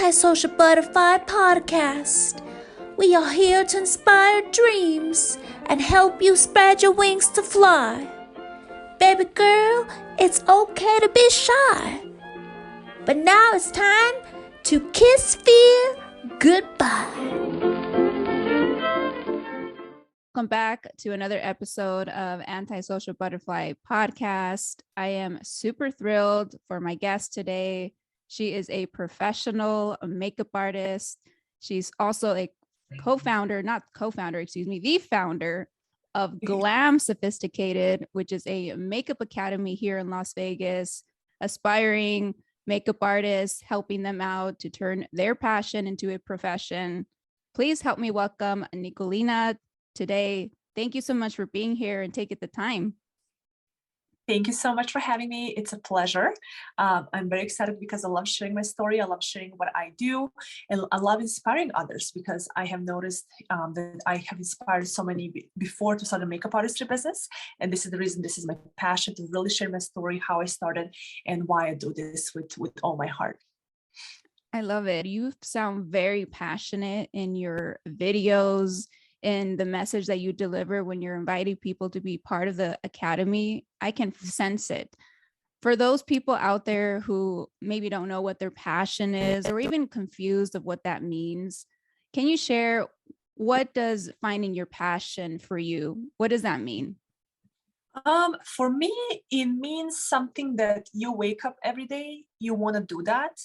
Antisocial Butterfly Podcast. We are here to inspire dreams and help you spread your wings to fly. Baby girl, it's okay to be shy. But now it's time to kiss fear goodbye. Welcome back to another episode of Antisocial Butterfly Podcast. I am super thrilled for my guest today. She is a professional makeup artist. She's also a the founder of Glam Sophisticated, which is a makeup academy here in Las Vegas, aspiring makeup artists, helping them out to turn their passion into a profession. Please help me welcome Nikolina today. Thank you so much for being here and taking the time. Thank you so much for having me. It's a pleasure. I'm very excited because I love sharing my story. I love sharing what I do, and I love inspiring others because I have noticed that I have inspired so many before to start a makeup artistry business. And this is the reason, this is my passion, to really share my story, how I started and why I do this with all my heart. I love it. You sound very passionate in your videos, in the message that you deliver when you're inviting people to be part of the academy. I can sense it. For those people out there who maybe don't know what their passion is or even confused of what that means, can you share, what does finding your passion for you, what does that mean? For me, it means something that you wake up every day, you want to do that.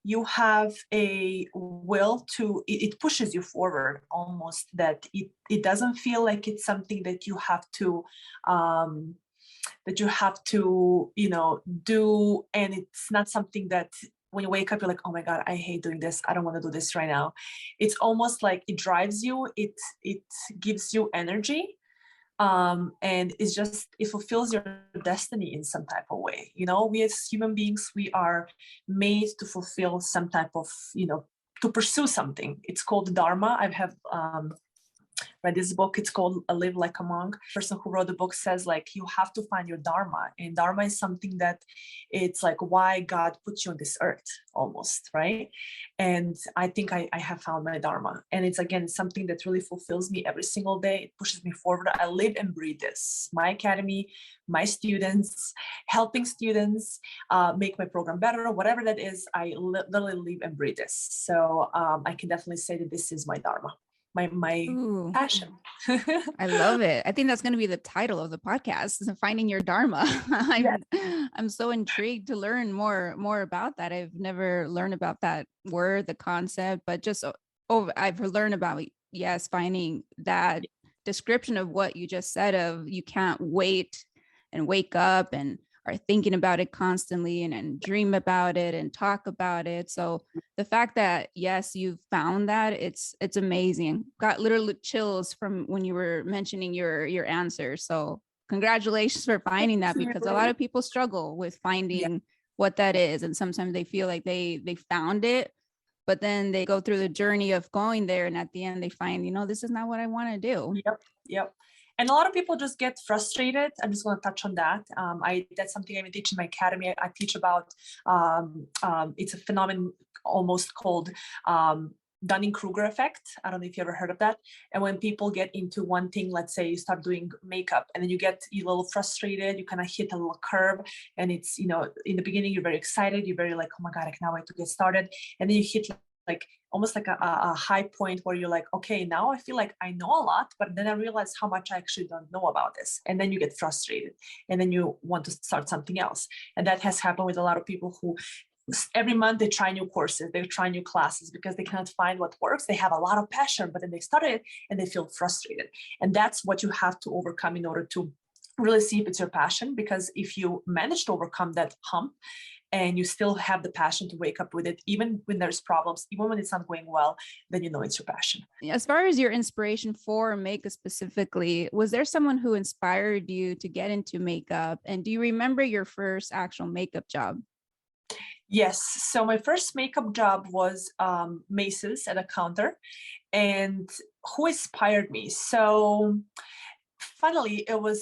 You have a will to, it pushes you forward almost, that it doesn't feel like it's something that you have to, do. And it's not something that when you wake up, you're like, oh my God, I hate doing this. I don't want to do this right now. It's almost like it drives you. It gives you energy. And it fulfills your destiny in some type of way. We as human beings, we are made to fulfill some type of, to pursue something. It's called Dharma. I have read this book. It's called Live Like a Monk. The person who wrote the book says, like, you have to find your Dharma. And Dharma is something that it's like why God put you on this earth almost, right? And I think I have found my Dharma. And it's, again, something that really fulfills me every single day. It pushes me forward. I live and breathe this. My academy, my students, helping students make my program better, whatever that is, I literally live and breathe this. So I can definitely say that this is my Dharma. My passion. I love it. I think that's going to be the title of the podcast, is Finding Your Dharma. I'm so intrigued to learn more about that. I've never learned about that word, the concept, but just I've learned about, yes, finding that description of what you just said, of you can't wait and wake up and are thinking about it constantly and dream about it and talk about it. So the fact that, yes, you've found that, it's amazing. Got literal chills from when you were mentioning your answer. So congratulations for finding that, because a lot of people struggle with finding what that is. And sometimes they feel like they found it, but then they go through the journey of going there. And at the end they find, this is not what I want to do. Yep. And a lot of people just get frustrated. I'm just going to touch on that. That's something I teach in my academy. I teach about, it's a phenomenon almost called Dunning-Kruger effect. I don't know if you ever heard of that. And when people get into one thing, let's say you start doing makeup and then you get a little frustrated, you kind of hit a little curve, and it's, in the beginning, you're very excited. You're very like, oh my God, I cannot wait to get started. And then you hit like almost like a high point where you're like, okay, now I feel like I know a lot, but then I realize how much I actually don't know about this. And then you get frustrated and then you want to start something else. And that has happened with a lot of people who every month they try new courses, they try new classes because they cannot find what works. They have a lot of passion, but then they start it and they feel frustrated. And that's what you have to overcome in order to really see if it's your passion. Because if you manage to overcome that hump, and you still have the passion to wake up with it, even when there's problems, even when it's not going well, then it's your passion. As far as your inspiration for makeup specifically, was there someone who inspired you to get into makeup? And do you remember your first actual makeup job? Yes. So my first makeup job was Macy's at a counter. And who inspired me? So finally, it was,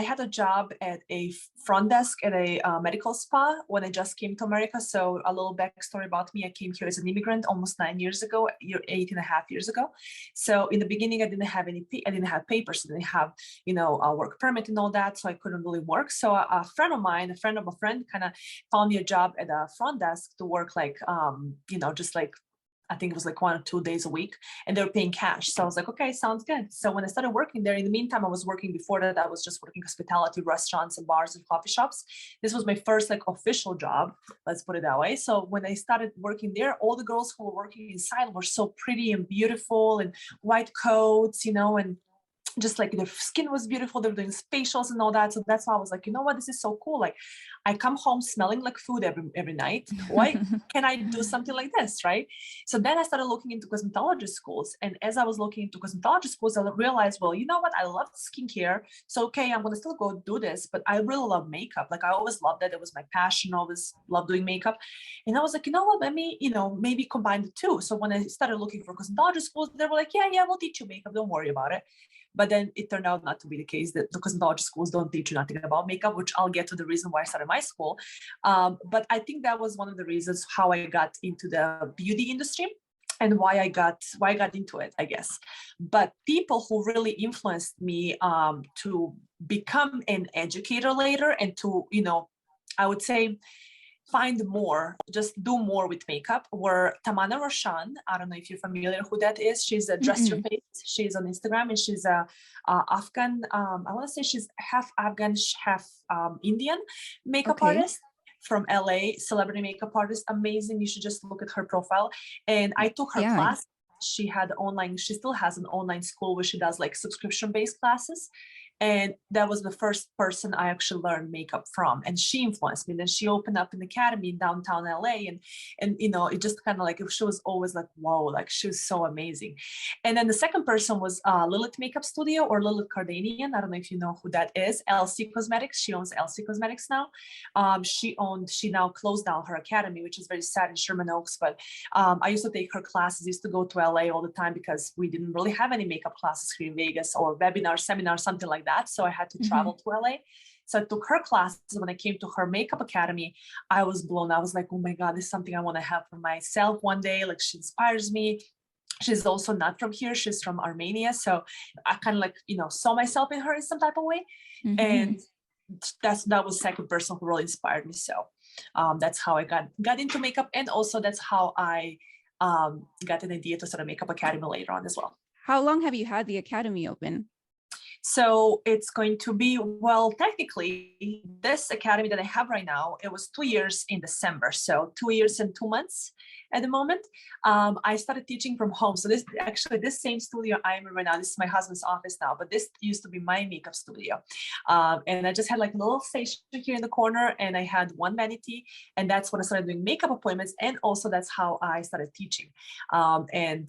I had a job at a front desk at a medical spa when I just came to America. So a little backstory about me. I came here as an immigrant almost 9 years ago, 8.5 years ago. So in the beginning, I didn't have papers. I didn't have, a work permit and all that. So I couldn't really work. So a friend of mine, a friend of a friend kind of found me a job at a front desk to work like, just like, I think it was like 1 or 2 days a week, and they were paying cash. So I was like, okay, sounds good. So when I started working there, in the meantime, I was working before that. I was just working hospitality, restaurants and bars and coffee shops. This was my first like official job. Let's put it that way. So when I started working there, all the girls who were working inside were so pretty and beautiful and white coats, and just like their skin was beautiful. They were doing facials and all that. So that's why I was like, you know what, this is so cool. Like I come home smelling like food every night. Why can I do something like this? Right. So then I started looking into cosmetology schools. And as I was looking into cosmetology schools, I realized, well, you know what? I love skincare. So, okay, I'm going to still go do this, but I really love makeup. Like I always loved that. It was my passion. I always loved doing makeup. And I was like, you know what, let me, maybe combine the two. So when I started looking for cosmetology schools, they were like, yeah, we'll teach you makeup. Don't worry about it. But then it turned out not to be the case, that the cosmetology schools don't teach you nothing about makeup, which I'll get to the reason why I started my school. But I think that was one of the reasons how I got into the beauty industry and why I got into it, I guess. But people who really influenced me to become an educator later and to, I would say, find more, just do more with makeup were Tamana Roshan. I don't know if you're familiar who that is. She's a Dress Your Face. She's on Instagram and she's a Afghan, I want to say she's half Afghan, half Indian makeup artist from LA, celebrity makeup artist. Amazing. You should just look at her profile. And I took her class. She still has an online school where she does like subscription-based classes. And that was the first person I actually learned makeup from. And she influenced me. Then she opened up an academy in downtown LA. And it just kind of like, she was always like, wow, like she was so amazing. And then the second person was Lilith Makeup Studio, or Lilith Cardanian. I don't know if you know who that is. LC Cosmetics. She owns LC Cosmetics now. She now closed down her academy, which is very sad, in Sherman Oaks. But I used to take her classes. I used to go to LA all the time because we didn't really have any makeup classes here in Vegas, or webinars, seminars, something like that. So I had to travel to LA. So I took her classes. When I came to her makeup academy, I was blown. I was like, oh my God, this is something I want to have for myself one day. Like, she inspires me. She's also not from here. She's from Armenia. So I kind of like, saw myself in her in some type of way. And that was the second person who really inspired me. So that's how I got into makeup. And also that's how I got an idea to start a makeup academy later on as well. How long have you had the academy open? So it's going to be, well, technically, this academy that I have right now, it was 2 years in December. So 2 years and 2 months at the moment. I started teaching from home. So this same studio I'm in right now, this is my husband's office now, but this used to be my makeup studio. And I just had like a little station here in the corner, and I had one vanity, and that's when I started doing makeup appointments. And also that's how I started teaching. And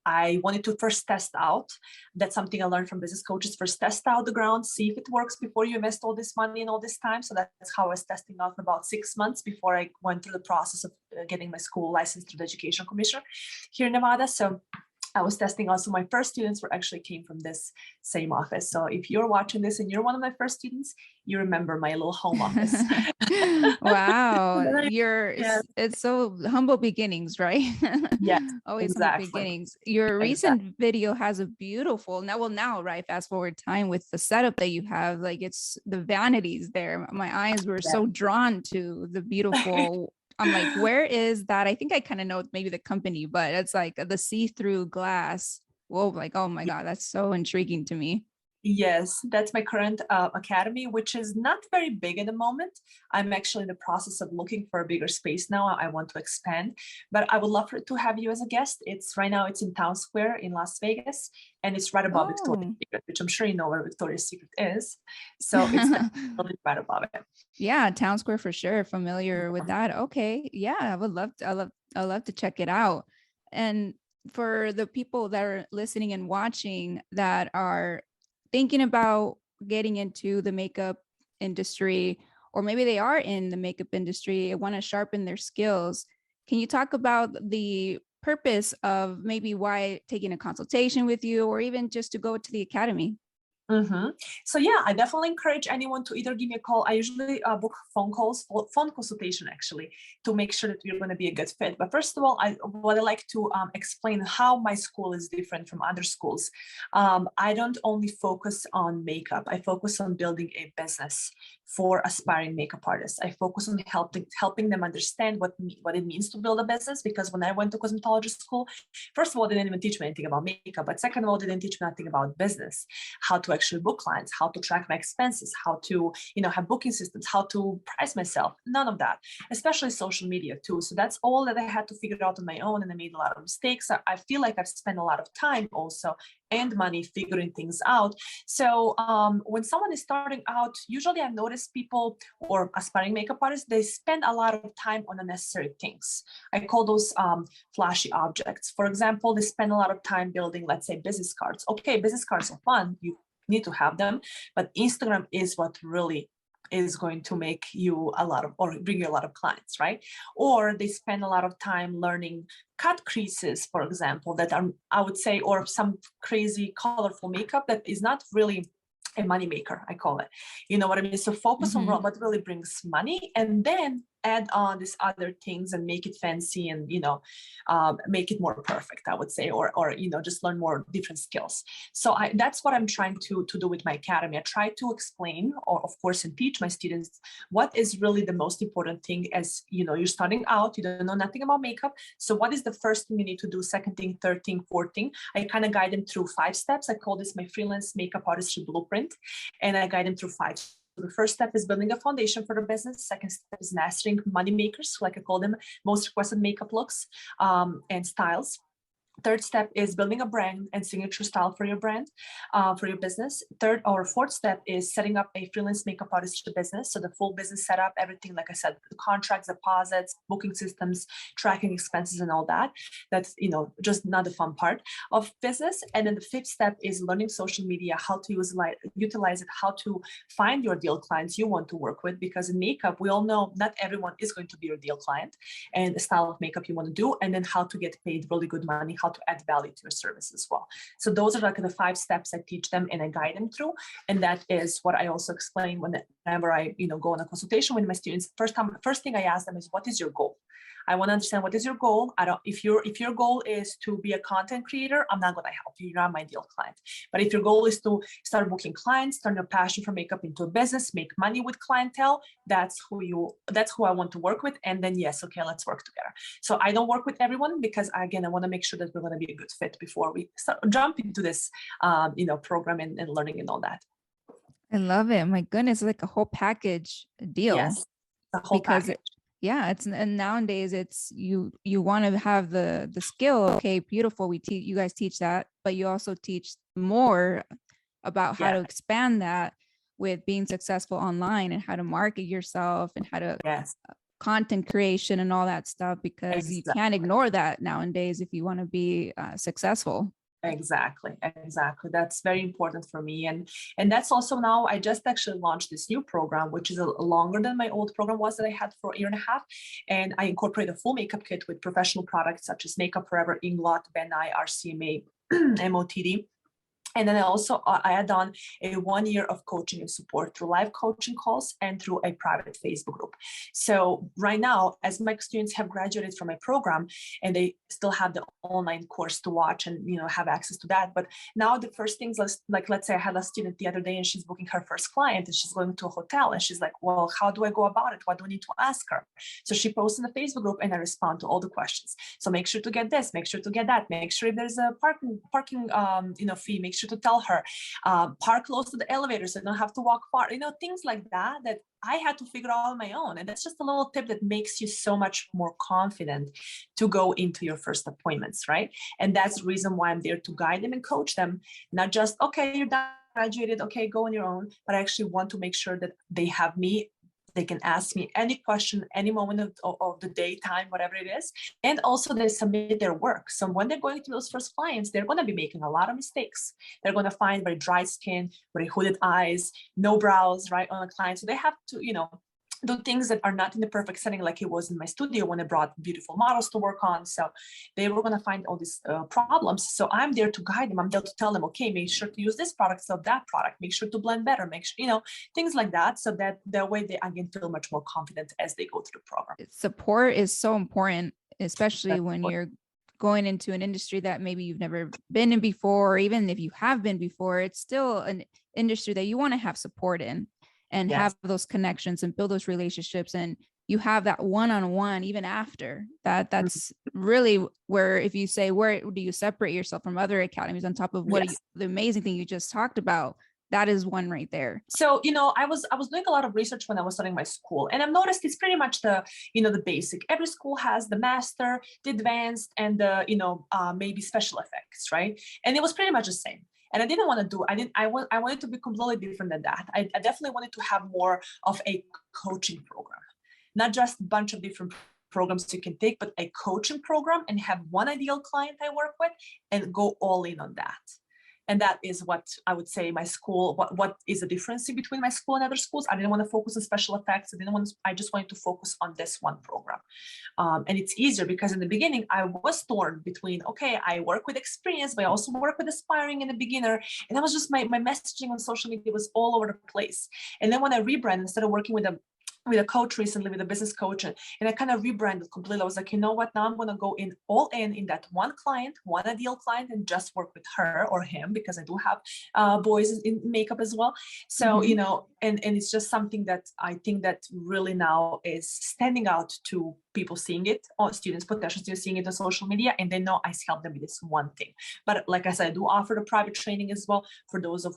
I wanted to first test out. That's something I learned from business coaches. First, test out the ground, see if it works before you invest all this money and all this time. So that's how I was testing out for about 6 months before I went through the process of getting my school license through the Education Commissioner here in Nevada. So I was testing out. So my first students came from this same office. So if you're watching this and you're one of my first students, you remember my little home office. Wow. It's so humble beginnings, right? Yes, Always exactly. humble beginnings. Your recent video has a beautiful, now, right? Fast forward time with the setup that you have, like it's the vanities there. My eyes were so drawn to the beautiful. I'm like, where is that? I think I kind of know maybe the company, but it's like the see-through glass. Whoa, like, oh my God, that's so intriguing to me. Yes, that's my current academy, which is not very big at the moment. I'm actually in the process of looking for a bigger space now. I want to expand, but I would love to have you as a guest. Right now it's in Town Square in Las Vegas, and it's right above Victoria's Secret, which I'm sure you know where Victoria's Secret is. So it's definitely right above it. Yeah, Town Square for sure. Familiar with that. Okay. Yeah, I would love to, I'd love to check it out. And for the people that are listening and watching that are thinking about getting into the makeup industry, or maybe they are in the makeup industry and want to sharpen their skills, can you talk about the purpose of maybe why taking a consultation with you, or even just to go to the academy? So yeah, I definitely encourage anyone to either give me a call. I usually book phone consultation actually, to make sure that we're going to be a good fit. But first of all, what I like to explain how my school is different from other schools. I don't only focus on makeup. I focus on building a business for aspiring makeup artists. I focus on helping them understand what it means to build a business. Because when I went to cosmetology school, first of all, they didn't even teach me anything about makeup. But second of all, they didn't teach me nothing about business, how to actually book clients, how to track my expenses, how to, have booking systems, how to price myself. None of that, especially social media too. So that's all that I had to figure out on my own. And I made a lot of mistakes. I feel like I've spent a lot of time also and money figuring things out. So when someone is starting out, usually I've noticed people or aspiring makeup artists, they spend a lot of time on unnecessary things. I call those flashy objects. For example, they spend a lot of time building, let's say, business cards. Okay, business cards are fun. You need to have them, but Instagram is what really is going to make you or bring you a lot of clients, right? Or they spend a lot of time learning cut creases, for example, that are, I would say, or some crazy colorful makeup that is not really a money maker, I call it. You know what I mean? So focus on what really brings money, and then add on these other things and make it fancy and make it more perfect, I would say, or just learn more different skills. So that's what I'm trying to do with my academy. I try to explain, or of course, and teach my students what is really the most important thing. As you're starting out, you don't know nothing about makeup. So what is the first thing you need to do? Second thing, third thing, fourth thing? I kind of guide them through 5 steps. I call this my freelance makeup artistry blueprint, and I guide them through 5. The first step is building a foundation for the business. Second step is mastering money makers, like I call them, most requested makeup looks and styles. Third step is building a brand and signature style for your brand, for your business. Third or fourth step is setting up a freelance makeup artist business. So the full business setup, everything, like I said, the contracts, deposits, booking systems, tracking expenses, and all that. That's, just not the fun part of business. And then the fifth step is learning social media, how to utilize it, how to find your ideal clients you want to work with. Because in makeup, we all know not everyone is going to be your ideal client, and the style of makeup you want to do, and then how to get paid really good money, how to add value to your service as well. So those are like the 5 steps I teach them and I guide them through. And that is what I also explain whenever I, go on a consultation with my students. First thing I ask them is, what is your goal? I want to understand, what is your goal? If your goal is to be a content creator, I'm not going to help you. You're not my ideal client. But if your goal is to start booking clients, turn your passion for makeup into a business, make money with clientele, that's who I want to work with. And then yes, okay, let's work together. So I don't work with everyone, because again, I want to make sure that we're going to be a good fit before we jump into this, program and learning and all that. I love it. My goodness, it's like a whole package deal. Yes, the whole package. And nowadays it's you want to have the skill. Okay, beautiful. You guys teach that, but you also teach more about how to expand that with being successful online, and how to market yourself, and how to content creation and all that stuff, because you can't ignore that nowadays if you want to be successful. Exactly. That's very important for me. And that's also, now I just actually launched this new program, which is longer than my old program was that I had for a year and a half. And I incorporate a full makeup kit with professional products such as Makeup Forever, Inglot, Ben Nye, RCMA, MOTD. And then I add on a 1 year of coaching and support through live coaching calls and through a private Facebook group. So right now, as my students have graduated from my program and they still have the online course to watch and, have access to that. But now the first things, like, let's say I had a student the other day and she's booking her first client and she's going to a hotel and she's like, well, how do I go about it? What do I need to ask her? So she posts in the Facebook group and I respond to all the questions. So make sure to get this, make sure to get that, make sure if there's a parking fee, make sure to tell her, park close to the elevator so you don't have to walk far, things like that I had to figure out on my own. And that's just a little tip that makes you so much more confident to go into your first appointments, right? And that's the reason why I'm there, to guide them and coach them, not just, okay, you're done, graduated, okay, go on your own, but I actually want to make sure that they have me. They can ask me any question, any moment of the day, time, whatever it is. And also they submit their work. So when they're going to those first clients, they're going to be making a lot of mistakes. They're going to find very dry skin, very hooded eyes, no brows, right, on a client. So they have to, do things that are not in the perfect setting, like it was in my studio when I brought beautiful models to work on. So they were going to find all these problems. So I'm there to guide them. I'm there to tell them, okay, make sure to use this product, so that product, make sure to blend better, make sure, things like that. So that way they again feel much more confident as they go through the program. Support is so important, especially That's when what- you're going into an industry that maybe you've never been in before, or even if you have been before, it's still an industry that you want to have support in and have those connections and build those relationships. And you have that one-on-one even after that. That's really where, if you say, where do you separate yourself from other academies on top of what the amazing thing you just talked about, that is one right there. So, I was doing a lot of research when I was starting my school, and I've noticed it's pretty much the basic. Every school has the master, the advanced, and the, maybe special effects, right? And it was pretty much the same. And I didn't want to do, I wanted to be completely different than that. I definitely wanted to have more of a coaching program, not just a bunch of different programs you can take, but a coaching program, and have one ideal client I work with and go all in on that. And that is what I would say my school, what is the difference between my school and other schools. I didn't want to focus on special effects. I just wanted to focus on this one program. And it's easier because in the beginning, I was torn between, okay, I work with experience, but I also work with aspiring and a beginner. And that was just my messaging on social media was all over the place. And then when I rebranded, instead of working with a coach recently, with a business coach, and I kind of rebranded completely. I was like, you know what, now I'm going to go all in that one client, one ideal client, and just work with her or him, because I do have boys in makeup as well. So, and it's just something that I think that really now is standing out to people seeing it, or students, potential students seeing it on social media, and they know I help them with this one thing. But like I said, I do offer the private training as well for those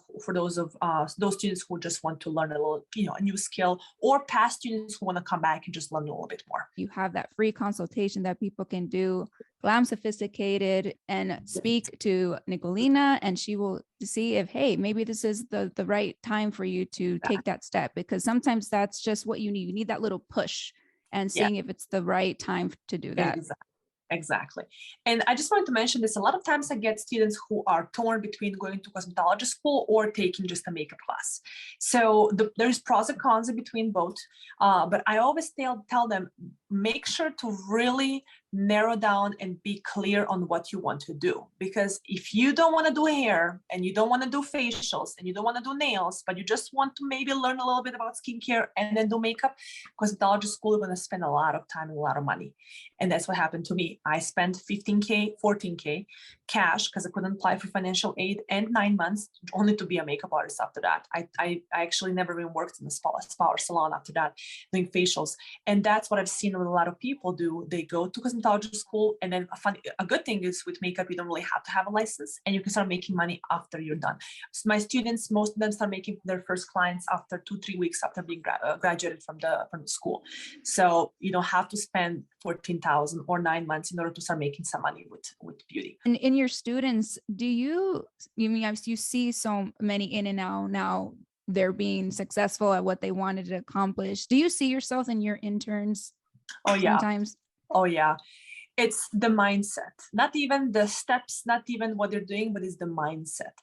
students who just want to learn a little, a new skill, or past students who want to come back and just learn a little bit more. You have that free consultation that people can do, Glam Sophisticated, and speak to Nikolina, and she will see if, hey, maybe this is the right time for you to take that step, because sometimes that's just what you need. You need that little push, and seeing if it's the right time to do that. Exactly. And I just wanted to mention this. A lot of times I get students who are torn between going to cosmetology school or taking just a makeup class. So there's pros and cons in between both. But I always tell them, make sure to really narrow down and be clear on what you want to do. Because if you don't want to do hair, and you don't want to do facials, and you don't want to do nails, but you just want to maybe learn a little bit about skincare and then do makeup, cosmetology school, you're going to spend a lot of time and a lot of money. And that's what happened to me. I spent $15K, $14K cash because I couldn't apply for financial aid, and 9 months only to be a makeup artist after that. I actually never even worked in a spa or salon after that, doing facials. And that's what I've seen a lot of people do. They go to cosmetology school, and then a good thing is with makeup, you don't really have to have a license, and you can start making money after you're done. So my students, most of them start making their first clients after 2-3 weeks after being graduated from the school. So you don't have to spend $14,000 or 9 months in order to start making some money with beauty. And in your students, you see so many in and out now, they're being successful at what they wanted to accomplish. Do you see yourself in your interns? Oh yeah. Sometimes? Oh yeah. It's the mindset, not even the steps, not even what they're doing, but it's the mindset.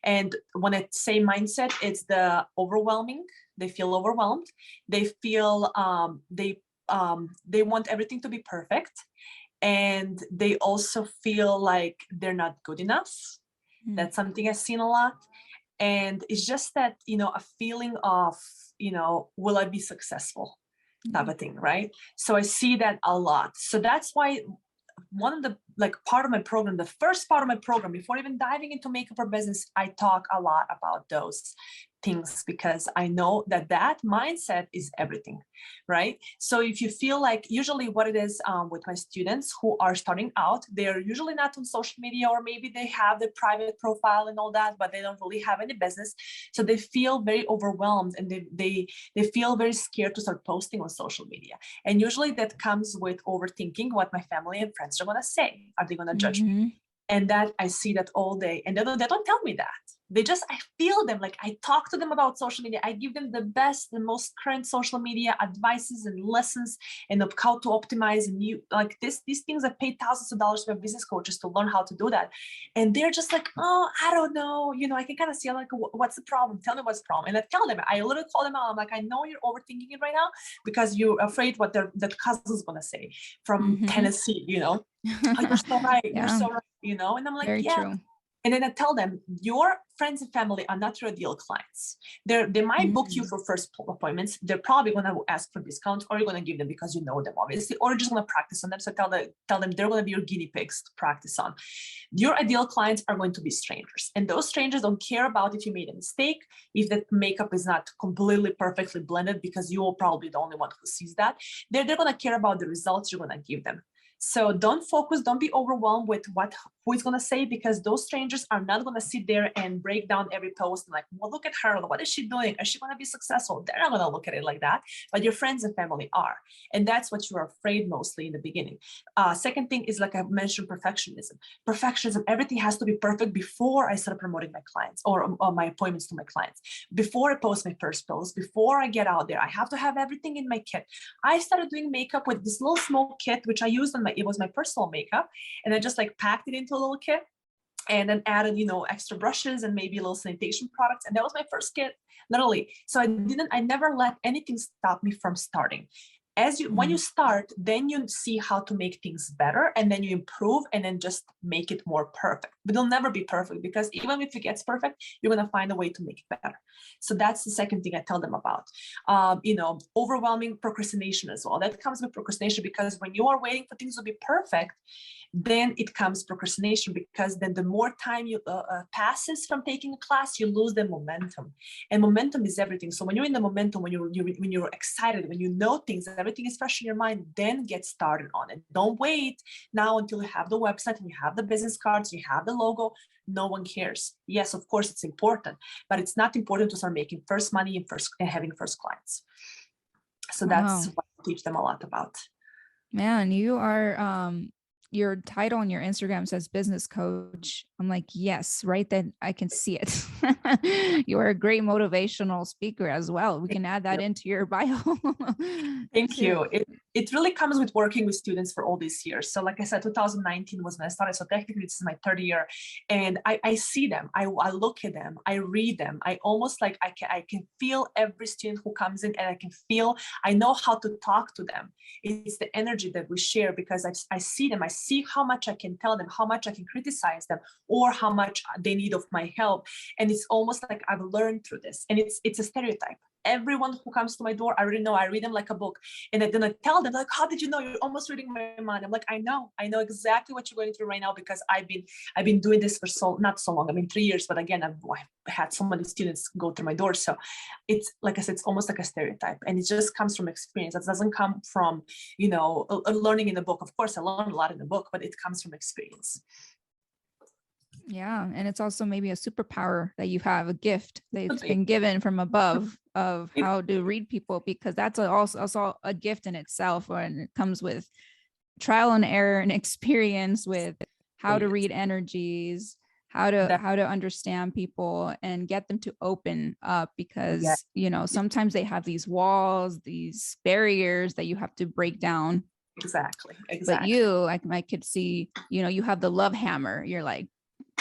And when I say mindset, it's the overwhelming. They feel overwhelmed. They feel they want everything to be perfect. And they also feel like they're not good enough. That's something I've seen a lot. And it's just that, a feeling of, will I be successful type of thing, right? So I see that a lot. So that's why one of the part of my program, the first part of my program, before even diving into makeup or business, I talk a lot about those things, because I know that mindset is everything, right? So if you feel like, usually what it is with my students who are starting out, they're usually not on social media, or maybe they have their private profile and all that, but they don't really have any business. So they feel very overwhelmed, and they feel very scared to start posting on social media. And usually that comes with overthinking what my family and friends are going to say. Are they going to judge me? And that I see that all day. And they don't tell me that. I feel them. Like I talk to them about social media. I give them the best, the most current social media advices and lessons and of how to optimize. And these things, I pay thousands of dollars for business coaches to learn how to do that. And they're just like, oh, I don't know. I can kind of see like, what's the problem? Tell me what's the problem. And I tell them, I literally call them out. I'm like, I know you're overthinking it right now because you're afraid what that cousin's going to say from Tennessee, Oh, you're so right. Yeah. You're so right, And I'm like, Very yeah. true. And then I tell them, your friends and family are not your ideal clients. They might book you for first appointments. They're probably going to ask for discounts, or you're going to give them because you know them, obviously, or you're just going to practice on them. So tell them they're going to be your guinea pigs to practice on. Your ideal clients are going to be strangers. And those strangers don't care about if you made a mistake, if that makeup is not completely perfectly blended, because you will probably be the only one who sees that. They're going to care about the results you're going to give them. So don't be overwhelmed with who is going to say, because those strangers are not going to sit there and break down every post and like, well, look at her. What is she doing? Is she going to be successful? They're not going to look at it like that, but your friends and family are. And that's what you are afraid mostly in the beginning. Second thing is, like I mentioned, perfectionism. Everything has to be perfect before I start promoting my clients or my appointments to my clients. Before I post my first post, before I get out there, I have to have everything in my kit. I started doing makeup with this little small kit, which I used it was my personal makeup, and I just like packed it into a little kit and then added, extra brushes and maybe a little sanitation products. And that was my first kit, literally. So I never let anything stop me from starting. When you start, then you see how to make things better, and then you improve, and then just make it more perfect. But it'll never be perfect, because even if it gets perfect, you're going to find a way to make it better. So that's the second thing I tell them about. Overwhelming procrastination as well. That comes with procrastination, because when you are waiting for things to be perfect, then it comes procrastination, because then the more time you passes from taking a class, you lose the momentum, and momentum is everything. So when you're in the momentum, when you're excited, when you know things, everything is fresh in your mind, then get started on it. Don't wait now until you have the website and you have the business cards, you have the logo. No one cares. Yes, of course it's important, but it's not important to start making first money and having first clients. So that's what I teach them a lot about. Man, you are your title on your Instagram says business coach. I'm like, yes, right then I can see it. You are a great motivational speaker as well. We can add that into your bio. Thank you. It really comes with working with students for all these years. So like I said, 2019 was when I started. So technically this is my third year, and I see them. I look at them. I read them. I almost like I can feel every student who comes in, and I know how to talk to them. It's the energy that we share, because I see them. I see how much I can tell them, how much I can criticize them, or how much they need of my help. And it's almost like I've learned through this. And it's a stereotype. Everyone who comes to my door, I already know. I read them like a book. And then I tell them, like, how did you know? You're almost reading my mind. I'm like, I know exactly what you're going through right now, because I've been doing this for not so long. I mean, 3 years, but again, I've had so many students go through my door. So it's, like I said, it's almost like a stereotype, and it just comes from experience. It doesn't come from, learning in the book. Of course, I learned a lot in the book, but it comes from experience. Yeah. And it's also maybe a superpower that you have, a gift that's been given from above of how to read people, because that's also a gift in itself, and it comes with trial and error and experience with how to read energies, how to understand people and get them to open up, because, sometimes they have these walls, these barriers that you have to break down. Exactly. But you, I could see, you have the love hammer. You're like,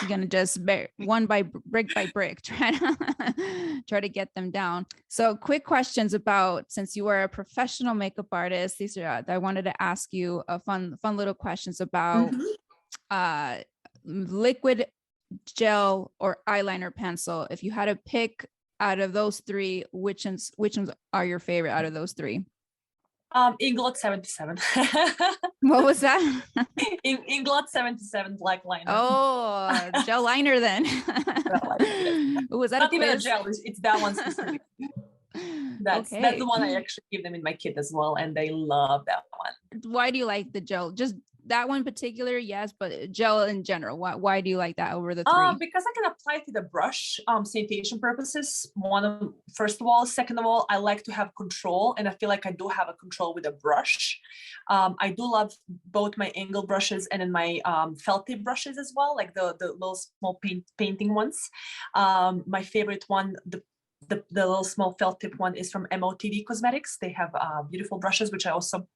you're going to just brick by brick, try to get them down. So quick questions about, since you are a professional makeup artist, these are, I wanted to ask you a fun little questions about liquid, gel, or eyeliner pencil. If you had to pick out of those three, which ones are your favorite out of those three? Inglot 77. What was that? Inglot 77 black liner. Oh, gel liner then. Was that not a even a quiz? gel? It's that one specific. That's the one I actually give them in my kit as well, and they love that one. Why do you like the gel? Just that one particular, yes, but gel in general. Why do you like that over the three? Because I can apply it to the brush, sanitation purposes. First of all, second of all, I like to have control, and I feel like I do have a control with a brush. I do love both my angled brushes and in my felt tip brushes as well, like the little small painting ones. My favorite one, the little small felt tip one, is from MOTV Cosmetics. They have beautiful brushes, which I also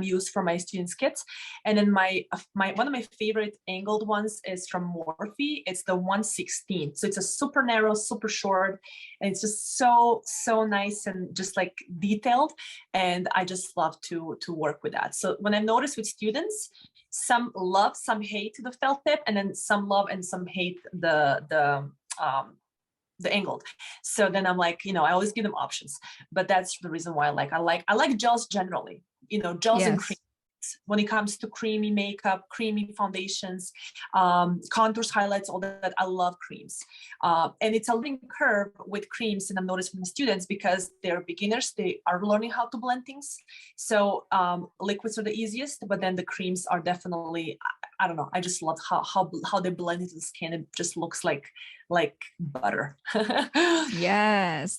use for my students' kits. And then my one of my favorite angled ones is from Morphe. It's the 116. So it's a super narrow, super short, and it's just so nice and just like detailed. And I just love to work with that. So when I notice with students, some love, some hate the felt tip, and then some love and some hate the angled. So then I'm like, I always give them options. But that's the reason why I like gels generally. Gels and creams. When it comes to creamy makeup, creamy foundations, contours, highlights, all that, I love creams. And it's a learning curve with creams, and I'm noticing from the students, because they're beginners, they are learning how to blend things. So liquids are the easiest, but then the creams are definitely, I don't know, I just love how they blend into the skin. It just looks like butter. Yes,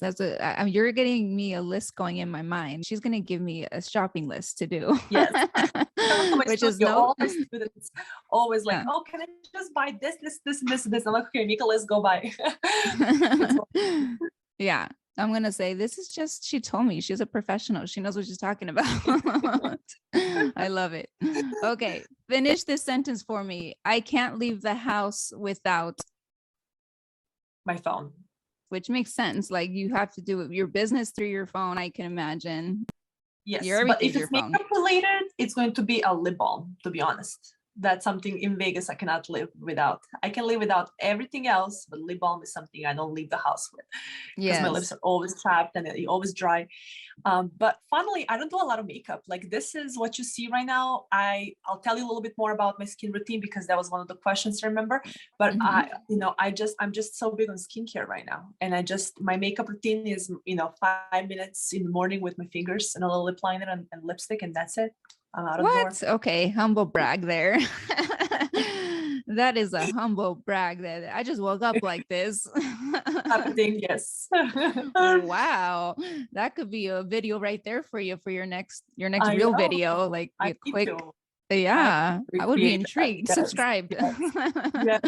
you're getting me a list going in my mind. She's gonna give me a shopping list to do. Yes. Which is all my students always like, oh, can I just buy this, and this? I'm like, okay, Mika, let's go buy. Yeah, I'm gonna say this is just, she told me she's a professional. She knows what she's talking about. I love it. Okay, finish this sentence for me. I can't leave the house without my phone. Which makes sense. Like, you have to do your business through your phone, I can imagine. Yes, but if it's makeup related, it's going to be a lip balm, to be honest. That's something in Vegas I cannot live without. I can live without everything else, but lip balm is something I don't leave the house with, because my lips are always chapped and they're always dry. But finally, I don't do a lot of makeup. Like, this is what you see right now. I'll tell you a little bit more about my skin routine, because that was one of the questions, remember? But I'm just so big on skincare right now. And my makeup routine is, 5 minutes in the morning with my fingers and a little lip liner and lipstick, and that's it. I'm out of the door. Okay, humble brag there. That is a humble brag that I just woke up like this. Yes. Wow, that could be a video right there for you for your next real video, like a quick. Yeah, I would be intrigued. Subscribe. Yes.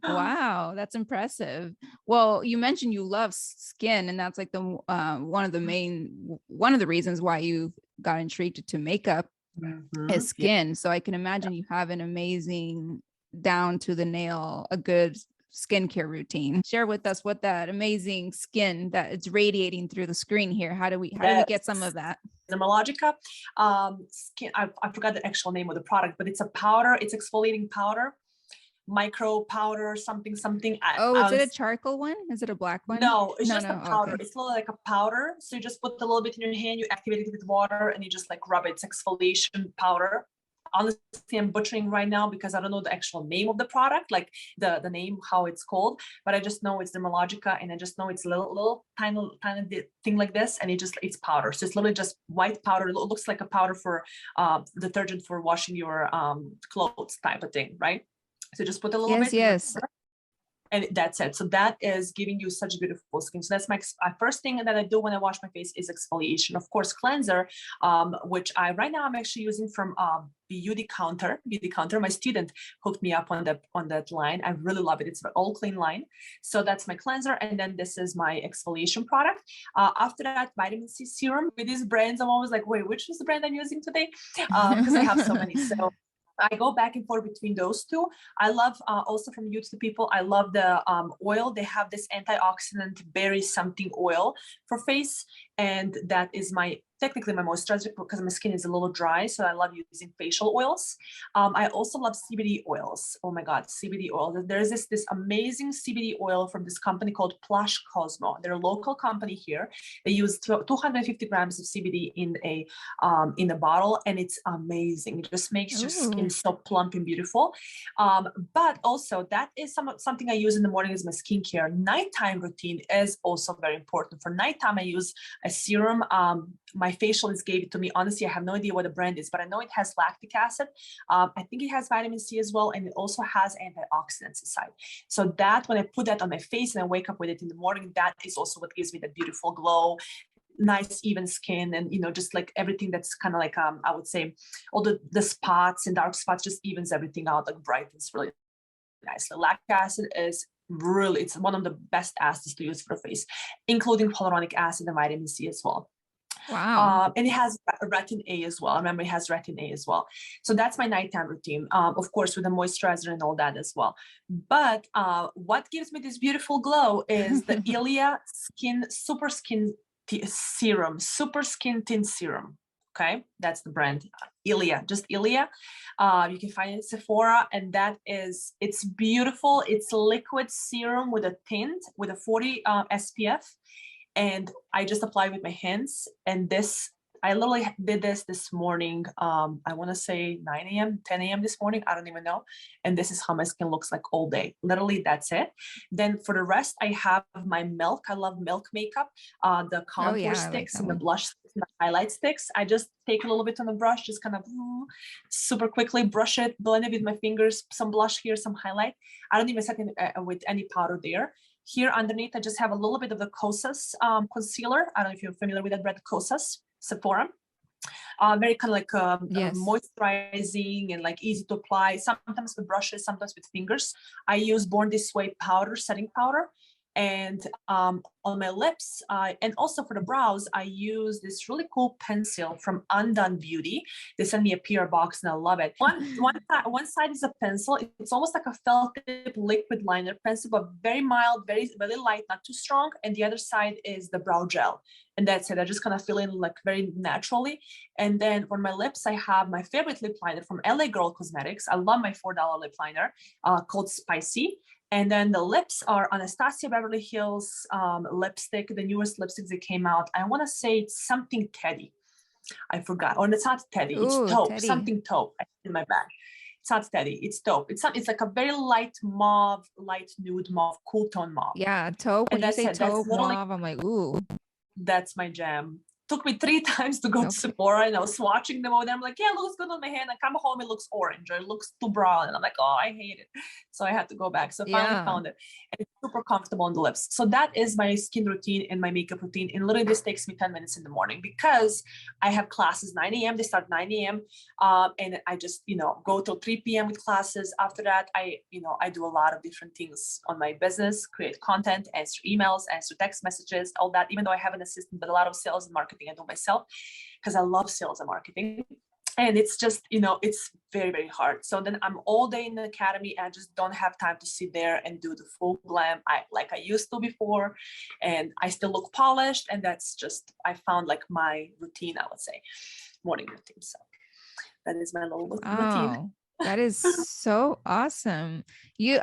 Wow, that's impressive. Well, you mentioned you love skin, and that's like the one of the reasons why you got intrigued to makeup is skin. So I can imagine you have an amazing, down to the nail, a good skincare routine. Share with us what that amazing skin that it's radiating through the screen here. How do we get some of that? Dermalogica skin. I forgot the actual name of the product, but it's a powder. It's exfoliating powder, micro powder, something. Is it a charcoal one? Is it a black one? No, it's just a powder. Okay. It's a little like a powder. So you just put a little bit in your hand, you activate it with water, and you just like rub it. It's exfoliation powder. Honestly, I'm butchering right now because I don't know the actual name of the product, like the name, how it's called, but I just know it's Dermalogica, and I just know it's a little tiny thing like this, and it's powder. So it's literally just white powder. It looks like a powder for detergent for washing your clothes type of thing, right? So just put a little bit. Yes. And that's it. So that is giving you such beautiful skin. So that's my first thing that I do when I wash my face is exfoliation. Of course, cleanser, which right now I'm actually using from Beauty Counter. My student hooked me up on that line. I really love it. It's an all clean line. So that's my cleanser, and then this is my exfoliation product. After that, vitamin C serum. With these brands, I'm always like, wait, which is the brand I'm using today? Because I have so many. So I go back and forth between those two. I love also from Youth to People, I love the oil. They have this antioxidant berry something oil for face. And that is technically my moisturizer, because my skin is a little dry. So I love using facial oils. I also love CBD oils. Oh my God, CBD oil. There's this amazing CBD oil from this company called Plush Cosmo. They're a local company here. They use 250 grams of CBD in a bottle, and it's amazing. It just makes your skin so plump and beautiful. But also that is something I use in the morning as my skincare. Nighttime routine is also very important. For nighttime, I a serum. My facialist gave it to me. Honestly, I have no idea what the brand is, but I know it has lactic acid. I think it has vitamin C as well, and it also has antioxidants inside. So that when I put that on my face and I wake up with it in the morning, that is also what gives me that beautiful glow, nice even skin, and just like everything that's kind of like I would say all the spots and dark spots just evens everything out, like brightens really nicely. Lactic acid is really, it's one of the best acids to use for the face, including hyaluronic acid and vitamin C as well. Wow. And it has retin A as well. Remember, it has retin A as well. So that's my nighttime routine, of course, with the moisturizer and all that as well. But what gives me this beautiful glow is the Ilia Super Skin Tint Serum. Okay, that's the brand, Ilia, just Ilia. You can find it at Sephora, and it's beautiful. It's liquid serum with a tint with a 40 SPF. And I just apply with my hands. And I literally did this morning. I want to say 9 a.m., 10 a.m. this morning. I don't even know. And this is how my skin looks like all day. Literally, that's it. Then for the rest, I have my Milk. I love Milk makeup. The contour sticks and the blush sticks and the highlight sticks. I just take a little bit on the brush, just kind of super quickly brush it, blend it with my fingers, some blush here, some highlight. I don't even set it with any powder there. Here underneath, I just have a little bit of the Kosas concealer. I don't know if you're familiar with that brand, Kosas, Sephora. Very kind of like moisturizing and like easy to apply, sometimes with brushes, sometimes with fingers. I use Born This Way powder, setting powder. And on my lips, and also for the brows, I use this really cool pencil from Undone Beauty. They sent me a PR box and I love it. One side is a pencil. It's almost like a felt tip liquid liner pencil, but very mild, very, very light, not too strong. And the other side is the brow gel. And that's it. I just kind of fill in like very naturally. And then for my lips, I have my favorite lip liner from LA Girl Cosmetics. I love my $4 lip liner called Spicy. And then the lips are Anastasia Beverly Hills lipstick, the newest lipsticks that came out. I want to say it's something Teddy. I forgot. Or it's not Teddy. It's taupe. Teddy. Something taupe in my bag. It's not Teddy. It's taupe. It's like a very light mauve, light nude mauve, cool tone mauve. Yeah, taupe. When you say taupe mauve, I'm like, ooh. That's my jam. Took me 3 times to go to Sephora, and I was swatching them over there. I'm like, yeah, it looks good on my hand. I come home, it looks orange, or it looks too brown. And I'm like, oh, I hate it. So I had to go back. So I finally found it. And it's super comfortable on the lips. So that is my skin routine and my makeup routine. And literally this takes me 10 minutes in the morning because I have classes 9 a.m. They start 9 a.m. And I just, go till 3 p.m. with classes. After that, I do a lot of different things on my business, create content, answer emails, answer text messages, all that, even though I have an assistant, but a lot of sales and marketing I do myself because I love sales and marketing. And it's just, it's very, very hard. So then I'm all day in the academy and I just don't have time to sit there and do the full glam like I used to before. And I still look polished. And that's just, I found like my routine, I would say, morning routine. So that is my little routine. That is so awesome. You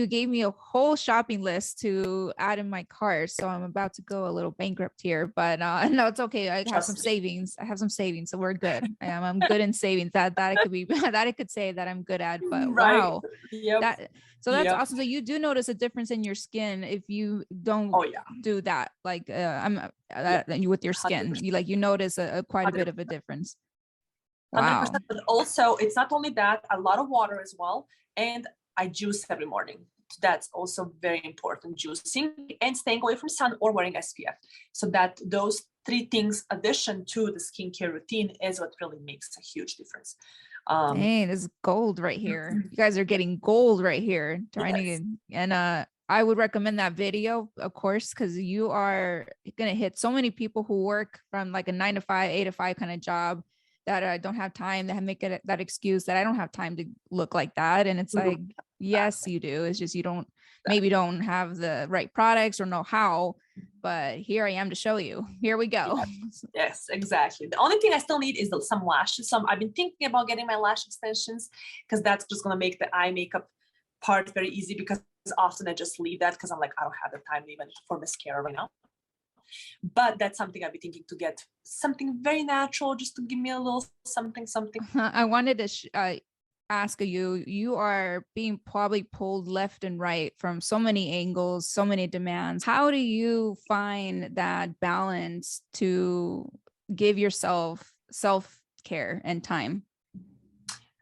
gave me a whole shopping list to add in my cart. So I'm about to go a little bankrupt here, but no, it's okay. I have some savings. So we're good. I'm good in savings. That I could be, that I could say that I'm good at, but wow. Yep. That's awesome. So you do notice a difference in your skin if you don't do that. Like with your skin, 100%. you notice quite a bit of a difference. Wow. 100%. But also, it's not only that, a lot of water as well. And I juice every morning. That's also very important, juicing and staying away from sun or wearing SPF. So that those 3 things, addition to the skincare routine, is what really makes a huge difference. Hey, this is gold right here. You guys are getting gold right here. I would recommend that video, of course, because you are going to hit so many people who work from like a 9 to 5, 8 to 5 kind of job that I don't have time, that make it that excuse that I don't have time to look like that. And it's like, yes, you do. It's just, you don't have the right products or know how, but here I am to show you. Here we go. Yes, exactly. The only thing I still need is some lashes. I've been thinking about getting my lash extensions because that's just going to make the eye makeup part very easy, because often I just leave that because I'm like, I don't have the time even for mascara right now. But that's something I'd be thinking to get, something very natural, just to give me a little something. I wanted to ask of you, you are being probably pulled left and right from so many angles, so many demands. How do you find that balance to give yourself self-care and time?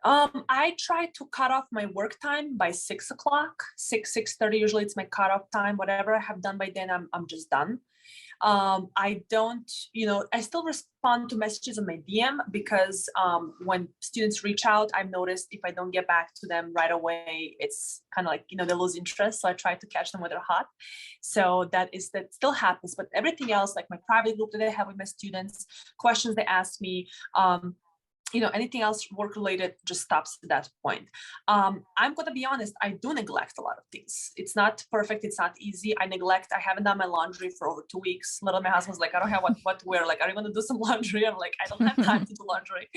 I try to cut off my work time by 6 o'clock, 6:30. Usually it's my cutoff time. Whatever I have done by then, I'm just done. I don't, I still respond to messages on my DM because when students reach out, I've noticed if I don't get back to them right away, it's kind of like, they lose interest. So I try to catch them when they're hot. So that still happens. But everything else, like my private group that I have with my students, questions they ask me, anything else work related just stops at that point. I'm going to be honest, I do neglect a lot of things. It's not perfect. It's not easy. I haven't done my laundry for over 2 weeks. Literally, my husband's like, I don't have what to wear. Like, are you going to do some laundry? I'm like, I don't have time to do laundry.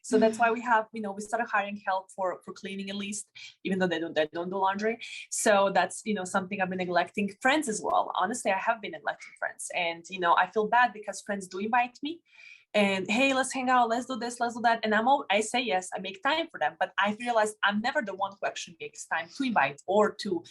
So that's why we have, we started hiring help for cleaning at least, even though they don't do laundry. So that's, something I've been neglecting. Friends as well. Honestly, I have been neglecting friends. And, I feel bad because friends do invite me. And hey, let's hang out, let's do this, let's do that. And I say yes, I make time for them, but I realize I'm never the one who actually makes time to invite or to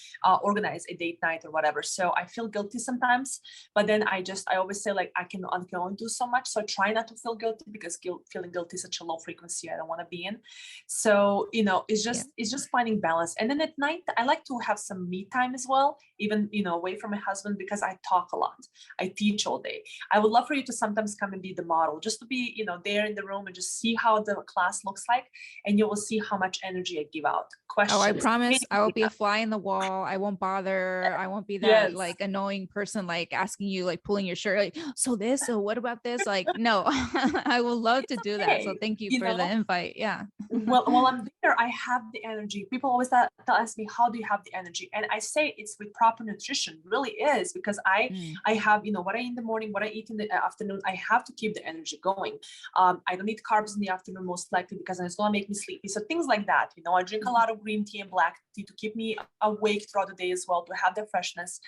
organize a date night or whatever. So I feel guilty sometimes, but then I always say like, I can only do so much. So I try not to feel guilty because feeling guilty is such a low frequency I don't want to be in. So, it's just finding balance. And then at night, I like to have some me time as well, even, away from my husband, because I talk a lot. I teach all day. I would love for you to sometimes come and be the model, just to be, there in the room and just see how the class looks like. And you will see how much energy I give out. Questions. Oh, I promise I will be a fly in the wall. I won't bother. I won't be that like annoying person, like asking you, like pulling your shirt, like, so what about this? Like, no, I will love to do that. So thank you for the invite. Yeah. Well, while I'm there, I have the energy. People always ask me, how do you have the energy? And I say it's with proper nutrition. It really is, because I have, what I eat in the morning, what I eat in the afternoon. I have to keep the energy going. I don't eat carbs in the afternoon, most likely, because it's going to make me sleepy. So things like that, I drink a lot of green tea and black tea to keep me awake throughout the day as well, to have the freshness.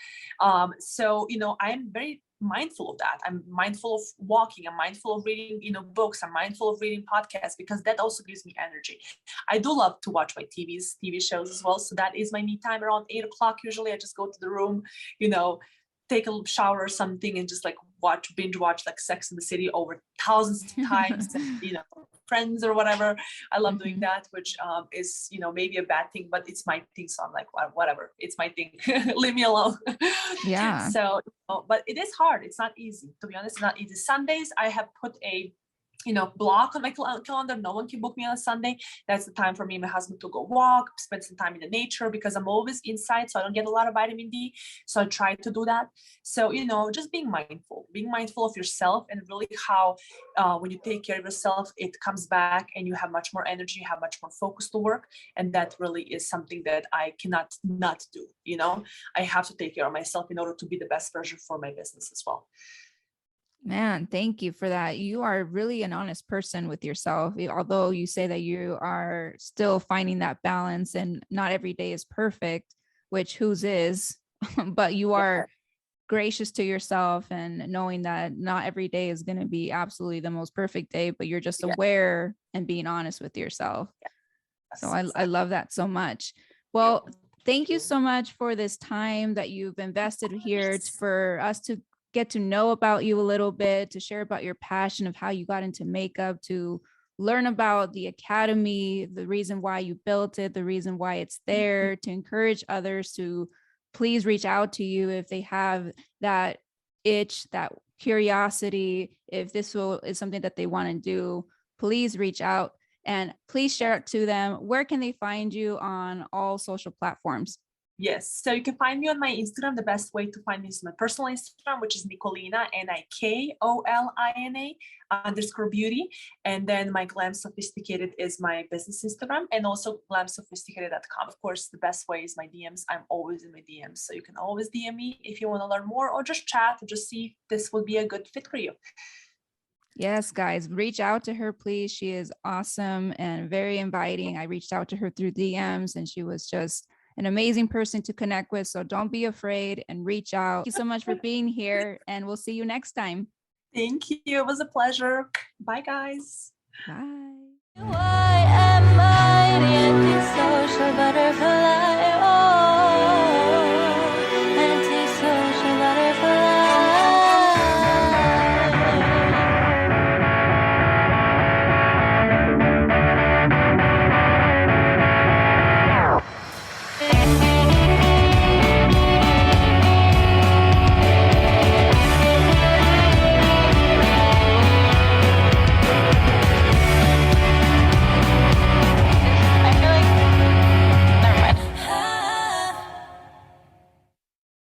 So, I'm very mindful of that. I'm mindful of walking. I'm mindful of reading, books. I'm mindful of reading podcasts, because that also gives me energy. I do love to watch my TV shows as well. So that is my me time around 8 o'clock. Usually I just go to the room, take a shower or something and just like binge watch like Sex in the City over thousands of times, and, Friends or whatever. I love doing that, which is, maybe a bad thing, but it's my thing. So I'm like, whatever, it's my thing. Leave me alone. Yeah. So, but it is hard. It's not easy. To be honest, it's not easy. Sundays, I have put a block on my calendar. No one can book me on a Sunday. That's the time for me and my husband to go walk, spend some time in the nature, because I'm always inside, so I don't get a lot of vitamin D. So I try to do that. So, just being mindful of yourself, and really how when you take care of yourself, it comes back and you have much more energy, you have much more focus to work. And that really is something that I cannot not do. I have to take care of myself in order to be the best version for my business as well. Man, thank you for that. You are really an honest person with yourself, although you say that you are still finding that balance and not every day is perfect, which whose is, but you are gracious to yourself and knowing that not every day is going to be absolutely the most perfect day, but you're just aware and being honest with yourself. So I love that so much. Well, thank you so much for this time that you've invested here for us to get to know about you a little bit, to share about your passion of how you got into makeup, to learn about the academy, the reason why you built it, the reason why it's there, to encourage others to please reach out to you if they have that itch, that curiosity, if this is something that they want to do, please reach out and please share it to them. Where can they find you on all social platforms? Yes. So you can find me on my Instagram. The best way to find me is my personal Instagram, which is Nikolina, NIKOLINA _beauty. And then my Glam Sophisticated is my business Instagram, and also glamsophisticated.com. Of course, the best way is my DMs. I'm always in my DMs. So you can always DM me if you want to learn more, or just chat or just see if this would be a good fit for you. Yes, guys, reach out to her, please. She is awesome and very inviting. I reached out to her through DMs and she was just an amazing person to connect with. So don't be afraid and reach out. Thank you so much for being here, and we'll see you next time. Thank you. It was a pleasure. Bye, guys. Bye. Why am I social butterfly.